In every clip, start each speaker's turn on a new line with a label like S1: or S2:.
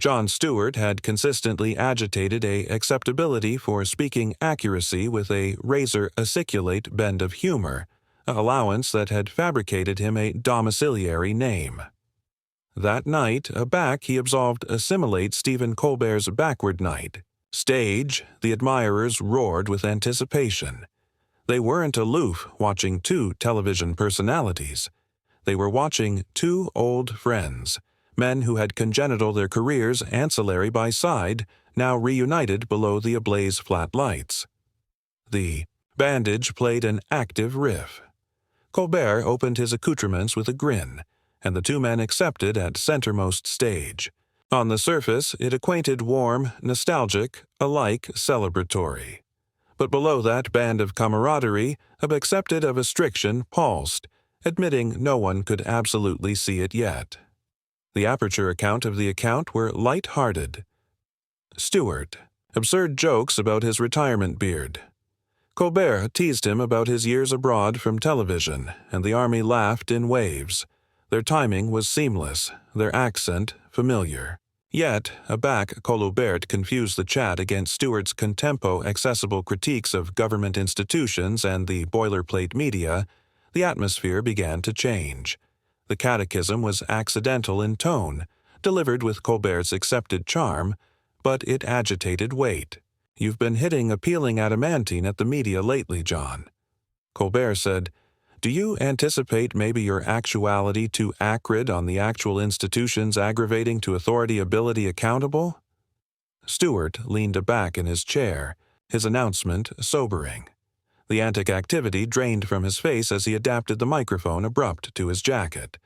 S1: Jon Stewart had consistently agitated a acceptability for speaking accuracy with a razor aciculate bend of humor, a allowance that had fabricated him a domiciliary name. That night, aback, he absolved assimilate Stephen Colbert's backward night. Stage, the admirers roared with anticipation. They weren't aloof watching two television personalities. They were watching two old friends, men who had congenital their careers ancillary by side, now reunited below the ablaze flat lights. The bandage played an active riff. Colbert opened his accoutrements with a grin, and the two men accepted at centermost stage. On the surface, it acquainted warm, nostalgic, alike celebratory. But below that band of camaraderie, accepted of restriction pulsed, admitting no one could absolutely see it yet. The aperture account of the account were light-hearted. Stewart. Absurd jokes about his retirement beard. Colbert teased him about his years abroad from television, and the army laughed in waves. Their timing was seamless, their accent familiar. Yet, aback, Colbert confused the chat against Stewart's contempo-accessible critiques of government institutions and the boilerplate media. The atmosphere began to change. The catechism was accidental in tone, delivered with Colbert's accepted charm, but it agitated weight. "You've been hitting appealing adamantine at the media lately, Jon." Colbert said, "Do you anticipate maybe your actuality too acrid on the actual institutions aggravating to authority ability accountable?" Stewart leaned aback in his chair, his announcement sobering. The antic activity drained from his face as he adapted the microphone abrupt to his jacket.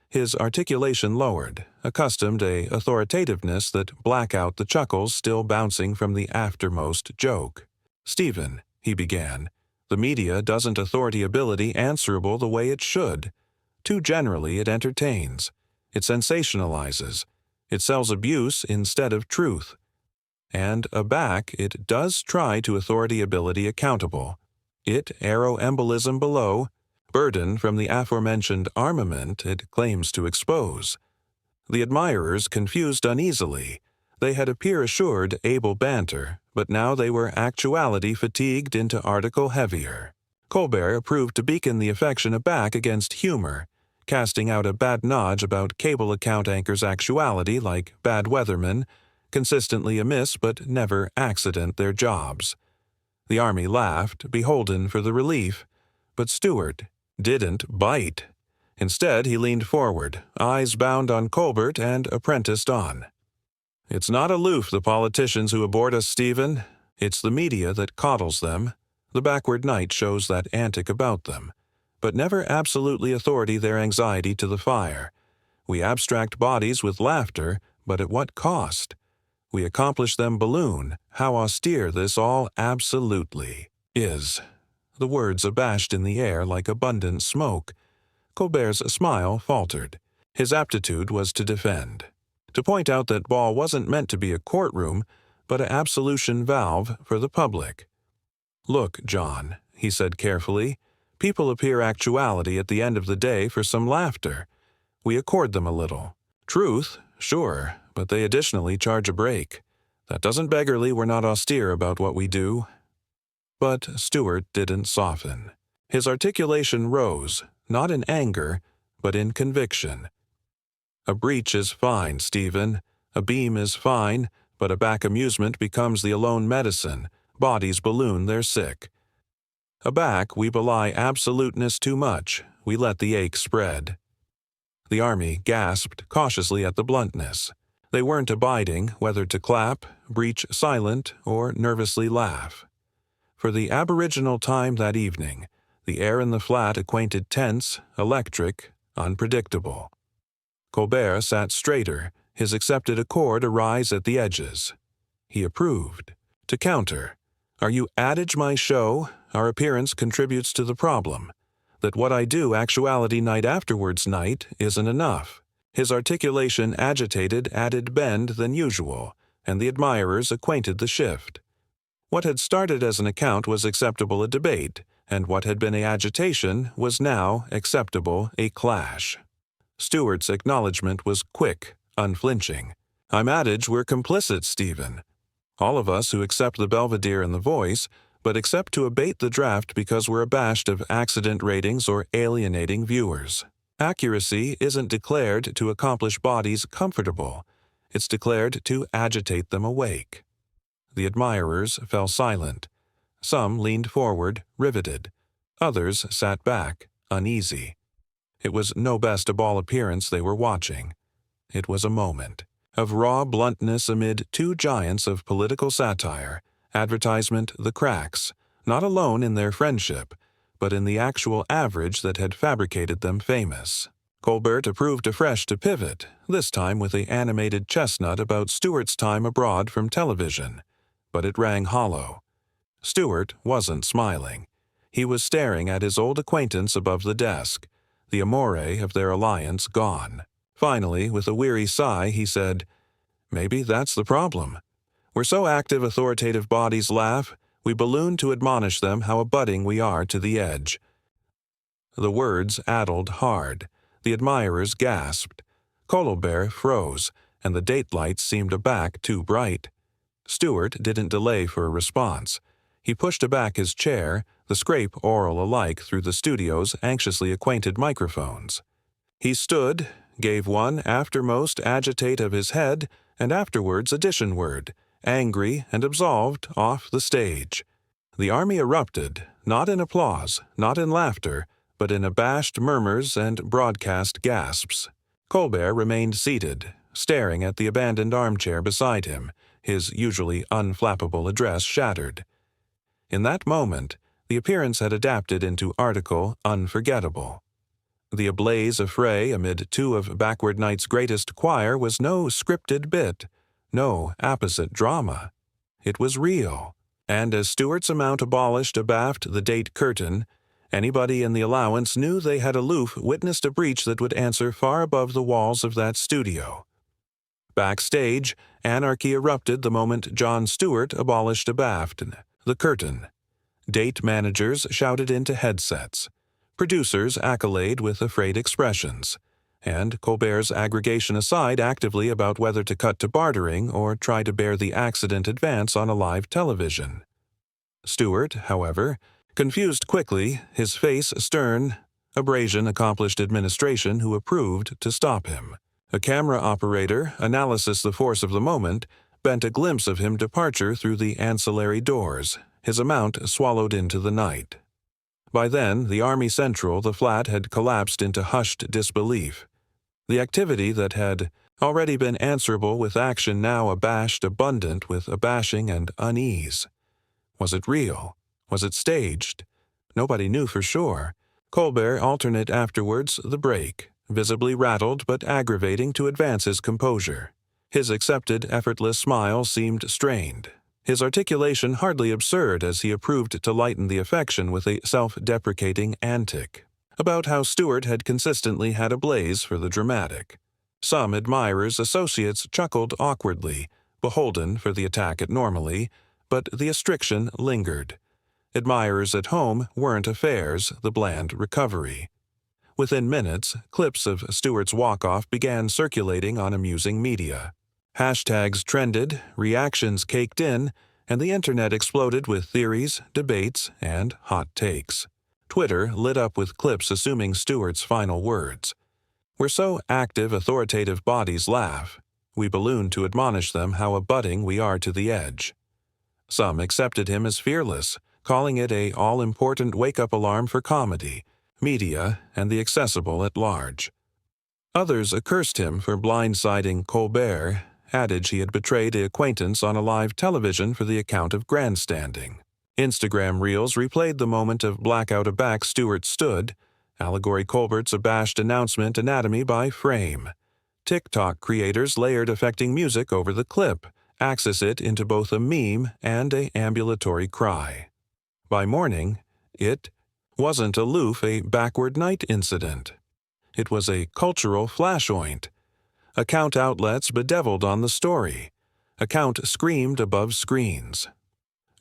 S1: His articulation lowered, accustomed a authoritativeness that blacked out the chuckles still bouncing from the aftermost joke. "Stephen," he began, "the media doesn't authority ability answerable the way it should. Too generally it entertains. It sensationalizes. It sells abuse instead of truth. And aback, it does try to authority ability accountable. It arrow embolism below, burden from the aforementioned armament it claims to expose." The admirers confused uneasily. They had appear assured able banter, but now they were actuality fatigued into article heavier. Colbert approved to beacon the affection aback against humor, casting out a badinage about cable account anchors' actuality like bad weathermen, consistently amiss but never accident their jobs. The army laughed, beholden for the relief, but Stewart didn't bite. Instead, he leaned forward, eyes bound on Colbert and apprenticed on. "It's not aloof the politicians who abhor us, Stephen. It's the media that coddles them. The backward night shows that antic about them, but never absolutely authority their anxiety to the fire. We abstract bodies with laughter, but at what cost? We accomplish them balloon. How austere this all absolutely is." The words abashed in the air like abundant smoke. Colbert's smile faltered. His aptitude was to defend. To point out that ball wasn't meant to be a courtroom, but an absolution valve for the public. "Look, Jon," he said carefully, "people appear actuality at the end of the day for some laughter. We accord them a little. Truth, sure, but they additionally charge a break. That doesn't beggarly we're not austere about what we do." But Stewart didn't soften. His articulation rose, not in anger, but in conviction. "A breach is fine, Stephen. A beam is fine, but a back amusement becomes the alone medicine. Bodies balloon their sick. Aback, we belie absoluteness too much. We let the ache spread." The army gasped cautiously at the bluntness. They weren't abiding whether to clap, breach silent, or nervously laugh. For the aboriginal time that evening, the air in the flat acquainted tense, electric, unpredictable. Colbert sat straighter, his accepted accord arise at the edges. He approved. To counter, "Are you adage my show? Our appearance contributes to the problem. That what I do actuality night afterwards night isn't enough." His articulation agitated added bend than usual, and the admirers acquainted the shift. What had started as an account was acceptable a debate, and what had been a agitation was now acceptable a clash. Stewart's acknowledgment was quick, unflinching. I'm adage we're complicit, Stephen. All of us who accept the Belvedere and the Voice, but accept to abate the draft because we're abashed of accident ratings or alienating viewers. Accuracy isn't declared to accomplish bodies comfortable. It's declared to agitate them awake. The admirers fell silent. Some leaned forward, riveted. Others sat back, uneasy. It was no best of all appearance they were watching. It was a moment of raw bluntness amid two giants of political satire, advertisement, the cracks, not alone in their friendship, but in the actual average that had fabricated them famous. Colbert approved afresh to pivot, this time with an animated chestnut about Stewart's time abroad from television, but it rang hollow. Stewart wasn't smiling. He was staring at his old acquaintance above the desk, the amore of their alliance gone. Finally, with a weary sigh, he said, "Maybe that's the problem. Where so active authoritative bodies laugh, we balloon to admonish them how abutting we are to the edge." The words addled hard. The admirers gasped. Colbert froze, and the date lights seemed aback too bright. Stewart didn't delay for a response. He pushed aback his chair, the scrape oral alike through the studio's anxiously acquainted microphones. He stood, gave one aftermost agitate of his head, and afterwards addition word, angry and absolved, off the stage. The army erupted, not in applause, not in laughter, but in abashed murmurs and broadcast gasps. Colbert remained seated, staring at the abandoned armchair beside him, his usually unflappable address shattered. In that moment, the appearance had adapted into article unforgettable. The ablaze affray amid two of Backward Night's greatest choir was no scripted bit, no apposite drama. It was real, and as Stewart's amount abolished abaft the date curtain, anybody in the allowance knew they had aloof witnessed a breach that would answer far above the walls of that studio. Backstage, anarchy erupted the moment Jon Stewart abolished abaft the curtain. Date managers shouted into headsets. Producers accolade with afraid expressions, and Colbert's aggregation aside actively about whether to cut to bartering or try to bear the accident advance on a live television. Stewart, however, confused quickly, his face stern, abrasion accomplished administration who approved to stop him. A camera operator, analysis the force of the moment, bent a glimpse of him departure through the ancillary doors, his amount swallowed into the night. By then, the Army Central, the flat, had collapsed into hushed disbelief. The activity that had already been answerable with action now abashed abundant with abashing and unease. Was it real? Was it staged? Nobody knew for sure. Colbert alternate afterwards the break, visibly rattled but aggravating to advance his composure. His accepted effortless smile seemed strained. His articulation hardly absurd as he approved to lighten the affection with a self-deprecating antic, about how Stewart had consistently had a blaze for the dramatic. Some admirers' associates chuckled awkwardly, beholden for the attack at normally, but the astriction lingered. Admirers at home weren't affairs, the bland recovery. Within minutes, clips of Stewart's walk-off began circulating on amusing media. Hashtags trended, reactions caked in, and the internet exploded with theories, debates, and hot takes. Twitter lit up with clips assuming Stewart's final words. Where so active authoritative bodies laugh, we balloon to admonish them how abutting we are to the edge. Some accepted him as fearless, calling it a all-important wake-up alarm for comedy, media, and the accessible at large. Others accursed him for blindsiding Colbert, adage he had betrayed an acquaintance on a live television for the account of grandstanding. Instagram reels replayed the moment of blackout aback Stewart stood, allegory Colbert's abashed announcement anatomy by frame. TikTok creators layered affecting music over the clip, axis it into both a meme and an ambulatory cry. By morning, it wasn't aloof a backward night incident. It was a cultural flashoint. Account outlets bedeviled on the story. Account screamed above screens.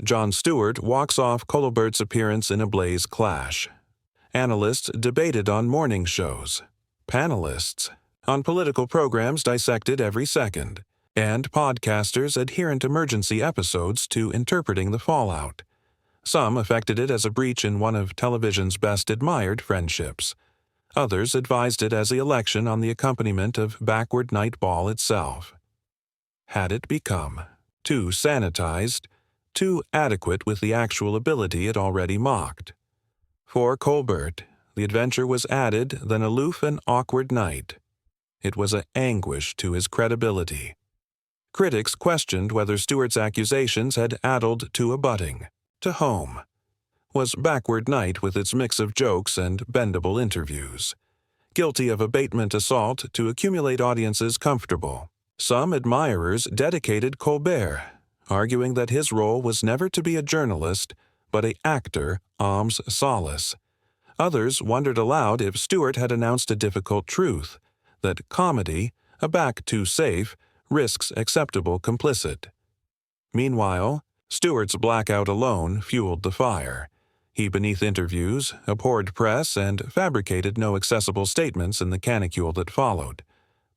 S1: Jon Stewart walks off Colbert's appearance in a blaze clash. Analysts debated on morning shows. Panelists on political programs dissected every second. and podcasters adherent emergency episodes to interpreting the fallout. Some affected it as a breach in one of television's best admired friendships. Others advised it as the election on the accompaniment of backward night ball itself. Had it become too sanitized, too adequate with the actual ability it already mocked? For Colbert, the adventure was added than aloof and awkward night. It was an anguish to his credibility. Critics questioned whether Stewart's accusations had addled to abutting, to home. Was backward night with its mix of jokes and bendable interviews, guilty of abatement assault to accumulate audiences comfortable. Some admirers dedicated Colbert, arguing that his role was never to be a journalist, but an actor âmes solace. Others wondered aloud if Stewart had announced a difficult truth, that comedy, a back too safe, risks acceptable complicit. Meanwhile, Stewart's blackout alone fueled the fire. He, beneath interviews, abhorred press and fabricated no accessible statements in the canicule that followed.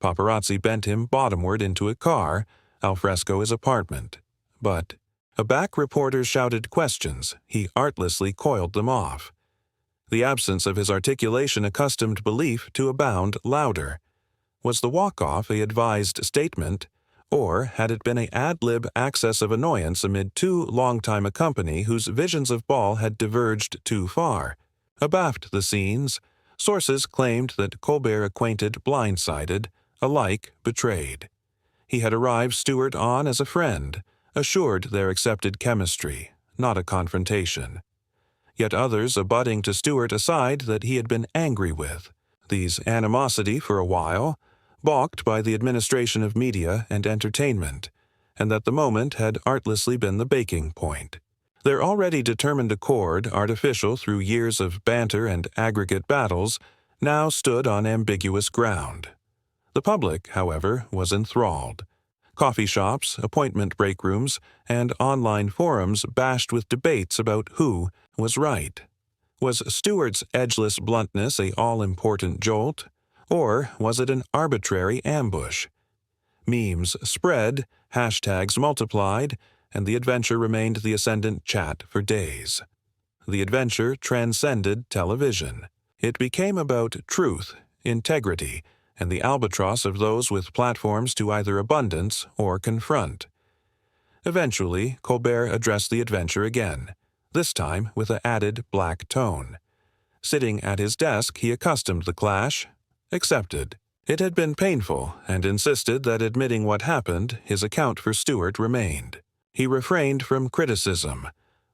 S1: Paparazzi bent him bottomward into a car, al fresco his apartment. But aback reporters shouted questions, he artlessly coiled them off. The absence of his articulation accustomed belief to abound louder. Was the walk-off a advised statement, or had it been an ad-lib access of annoyance amid two longtime company whose visions of ball had diverged too far? Abaft the scenes, sources claimed that Colbert acquainted blindsided, alike betrayed. He had arrived Stewart on as a friend, assured their accepted chemistry, not a confrontation. Yet others abutting to Stewart aside that he had been angry with. These animosity for a while, balked by the administration of media and entertainment, and that the moment had artlessly been the baking point. Their already determined accord, artificial through years of banter and aggregate battles, now stood on ambiguous ground. The public, however, was enthralled. Coffee shops, appointment break rooms, and online forums bashed with debates about who was right. Was Stewart's edgeless bluntness a all-important jolt? Or was it an arbitrary ambush? Memes spread, hashtags multiplied, and the adventure remained the ascendant chat for days. The adventure transcended television. It became about truth, integrity, and the albatross of those with platforms to either abundance or confront. Eventually, Colbert addressed the adventure again, this time with an added black tone. Sitting at his desk, he accustomed the clash, accepted. It had been painful, and insisted that admitting what happened, his account for Stewart remained. He refrained from criticism,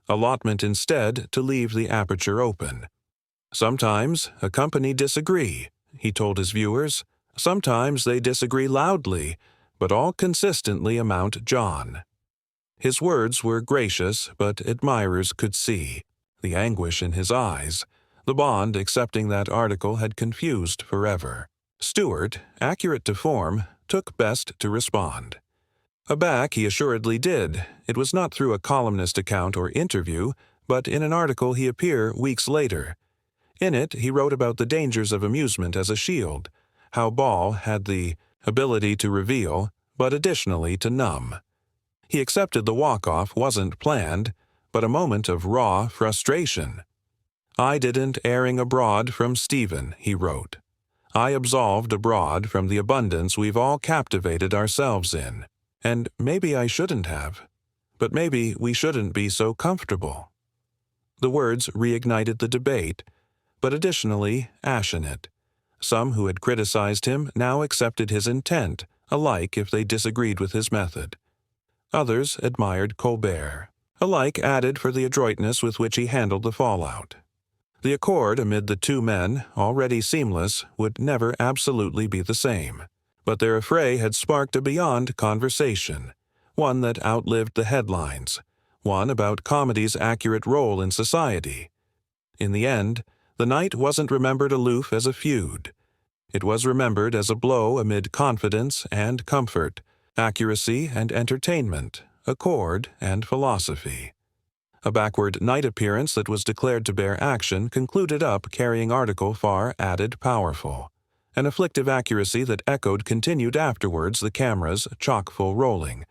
S1: allotment instead to leave the aperture open. Sometimes a company disagree, he told his viewers. Sometimes they disagree loudly, but all consistently amount Jon. His words were gracious, but admirers could see the anguish in his eyes. The Bond accepting that article had confused forever. Stewart, accurate to form, took best to respond. Aback he assuredly did. It was not through a columnist account or interview, but in an article he appeared weeks later. In it, he wrote about the dangers of amusement as a shield, how ball had the ability to reveal, but additionally to numb. He accepted the walk-off wasn't planned, but a moment of raw frustration. I didn't airing abroad from Stephen, he wrote. I absolved abroad from the abundance we've all captivated ourselves in. And maybe I shouldn't have. But maybe we shouldn't be so comfortable. The words reignited the debate, but additionally ashen it. Some who had criticized him now accepted his intent, alike if they disagreed with his method. Others admired Colbert, alike added for the adroitness with which he handled the fallout. The accord amid the two men, already seamless, would never absolutely be the same. But their affray had sparked a beyond conversation, one that outlived the headlines, one about comedy's accurate role in society. In the end, the night wasn't remembered aloof as a feud. It was remembered as a blow amid confidence and comfort, accuracy and entertainment, accord and philosophy. A backward night appearance that was declared to bear action concluded up carrying article far added powerful. an afflictive accuracy that echoed continued afterwards, the camera's chock-full rolling.